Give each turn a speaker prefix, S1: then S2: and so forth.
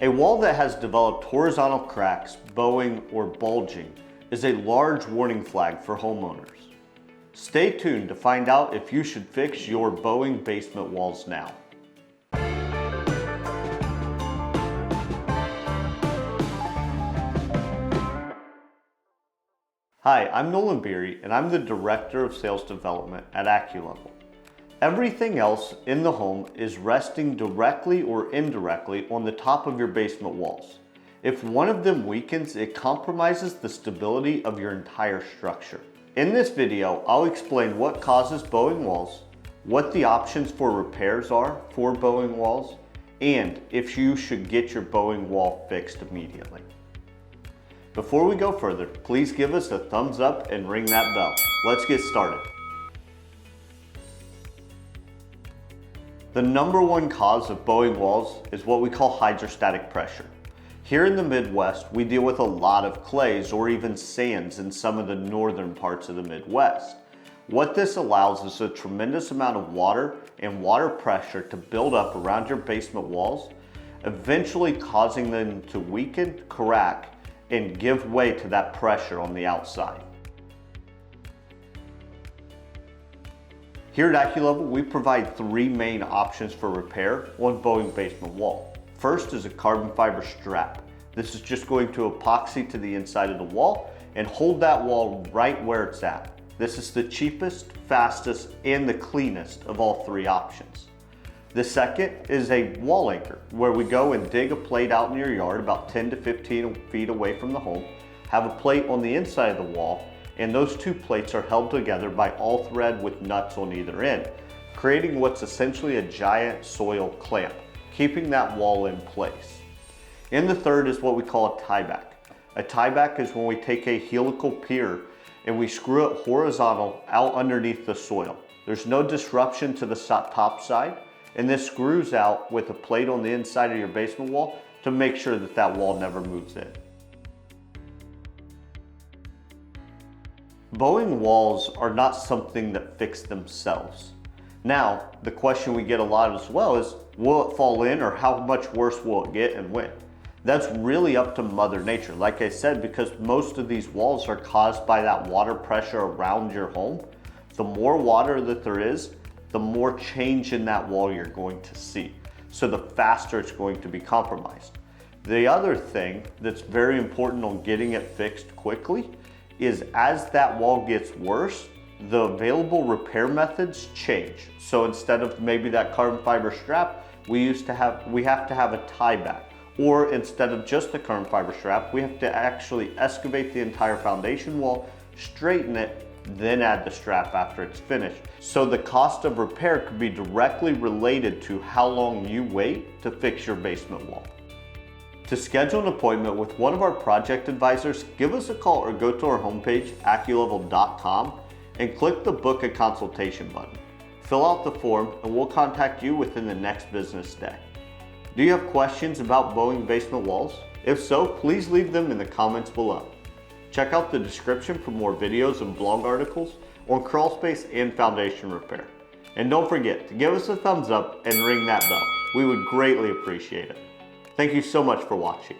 S1: A wall that has developed horizontal cracks, bowing, or bulging is a large warning flag for homeowners. Stay tuned to find out if you should fix your bowing basement walls now. Hi, I'm Nolan Beery, and I'm the Director of Sales Development at AccuLevel. Everything else in the home is resting directly or indirectly on the top of your basement walls. If one of them weakens, it compromises the stability of your entire structure. In this video, I'll explain what causes bowing walls, what the options for repairs are for bowing walls, and if you should get your bowing wall fixed immediately. Before we go further, please give us a thumbs up and ring that bell. Let's get started. The number one cause of bowing walls is what we call hydrostatic pressure. Here in the Midwest, we deal with a lot of clays or even sands in some of the northern parts of the Midwest. What this allows is a tremendous amount of water and water pressure to build up around your basement walls, eventually causing them to weaken, crack, and give way to that pressure on the outside. Here at AccuLevel, we provide three main options for repair on bowing basement wall. First is a carbon fiber strap. This is just going to epoxy to the inside of the wall and hold that wall right where it's at. This is the cheapest, fastest, and the cleanest of all three options. The second is a wall anchor, where we go and dig a plate out in your yard about 10 to 15 feet away from the home, have a plate on the inside of the wall, and those two plates are held together by all thread with nuts on either end, creating what's essentially a giant soil clamp, keeping that wall in place. And the third is what we call a tieback. A tieback is when we take a helical pier and we screw it horizontal out underneath the soil. There's no disruption to the top side, and this screws out with a plate on the inside of your basement wall to make sure that that wall never moves in. Bowing walls are not something that fix themselves. Now, the question we get a lot as well is, will it fall in, or how much worse will it get and when? That's really up to Mother Nature. Like I said, because most of these walls are caused by that water pressure around your home, the more water that there is, the more change in that wall you're going to see. So the faster it's going to be compromised. The other thing that's very important on getting it fixed quickly is as that wall gets worse, the available repair methods change. So instead of maybe that carbon fiber strap, we have to have a tieback. Or instead of just the carbon fiber strap, we have to actually excavate the entire foundation wall, straighten it, then add the strap after it's finished. So the cost of repair could be directly related to how long you wait to fix your basement wall. To schedule an appointment with one of our project advisors, give us a call or go to our homepage, AccuLevel.com, and click the Book a Consultation button. Fill out the form and we'll contact you within the next business day. Do you have questions about bowing basement walls? If so, please leave them in the comments below. Check out the description for more videos and blog articles on crawl space and foundation repair. And don't forget to give us a thumbs up and ring that bell. We would greatly appreciate it. Thank you so much for watching.